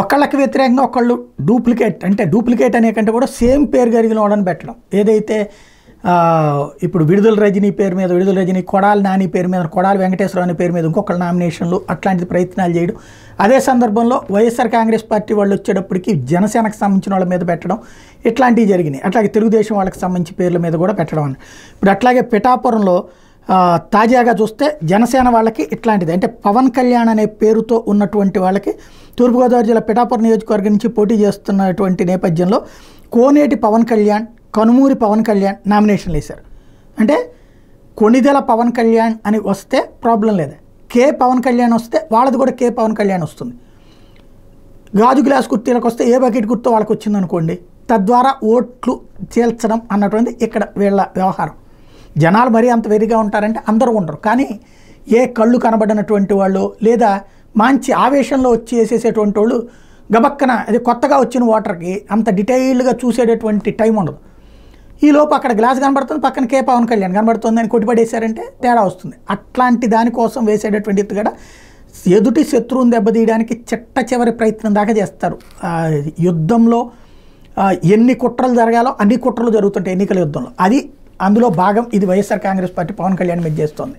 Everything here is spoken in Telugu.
ఒకళ్ళకి వ్యతిరేకంగా ఒకళ్ళు డూప్లికేట్ అనే కంటే కూడా సేమ్ పేరు కలిగిన వాళ్ళని పెట్టడం. ఏదైతే ఇప్పుడు విడుదల రజనీ పేరు మీద విడుదల రజనీ, కొడాలి నాని పేరు మీద కొడాలి వెంకటేశ్వరరావు అనే పేరు మీద ఇంకొకళ్ళ నామినేషన్లు అట్లాంటి ప్రయత్నాలు చేయడం. అదే సందర్భంలో వైఎస్ఆర్ కాంగ్రెస్ పార్టీ వాళ్ళు వచ్చేటప్పటికి జనసేనకు సంబంధించిన వాళ్ళ మీద పెట్టడం ఇట్లాంటివి జరిగినాయి. అట్లాగే తెలుగుదేశం వాళ్ళకి సంబంధించి పేర్ల మీద కూడా పెట్టడం అని. ఇప్పుడు అట్లాగే పిఠాపురంలో తాజాగా చూస్తే జనసేన వాళ్ళకి ఇట్లాంటిది, అంటే పవన్ కళ్యాణ్ అనే పేరుతో ఉన్నటువంటి వాళ్ళకి తూర్పుగోదావరి జిల్లా పిఠాపురం నియోజకవర్గం నుంచి పోటీ చేస్తున్నటువంటి నేపథ్యంలో కోనేటి పవన్ కళ్యాణ్, కనుమూరి పవన్ కళ్యాణ్ నామినేషన్లు వేశారు. అంటే కొణిదెల పవన్ కళ్యాణ్ అని వస్తే ప్రాబ్లం లేదు, కే పవన్ కళ్యాణ్ వస్తే వాళ్ళది కూడా కే పవన్ కళ్యాణ్ వస్తుంది. గాజు గ్లాస్ కుర్తీలకు వస్తే ఏ బకెట్ గుర్తో వాళ్ళకి వచ్చింది అనుకోండి, తద్వారా ఓట్లు చేల్చడం అన్నటువంటిది ఇక్కడ వీళ్ళ వ్యవహారం. జనాలు మరీ అంత వెరిగా ఉంటారంటే అందరూ ఉండరు, కానీ ఏ కళ్ళు కనబడినటువంటి వాళ్ళు లేదా మంచి ఆవేశంలో వచ్చి వేసేసేటువంటి వాళ్ళు గబక్కన అది కొత్తగా వచ్చిన ఓటర్కి అంత డీటెయిల్డ్గా చూసేటటువంటి టైం ఉండదు. ఈలోపు అక్కడ గ్లాస్ కనబడుతుంది, పక్కన కే పవన్ కళ్యాణ్ కనబడుతుంది అని కొట్టిపడేశారంటే తేడా వస్తుంది. అట్లాంటి దానికోసం వేసేటటువంటి ఎత్తుగడ ఎదుటి శత్రువుని దెబ్బతీయడానికి చిట్ట చివరి ప్రయత్నం దాకా చేస్తారు. యుద్ధంలో ఎన్ని కుట్రలు జరగాలో అన్ని కుట్రలు జరుగుతుంటాయి ఎన్నికల యుద్ధంలో. అది అందులో భాగం ఇది వైఎస్ఆర్ కాంగ్రెస్ పార్టీ పవన్ కళ్యాణ్ మీద చేస్తోంది.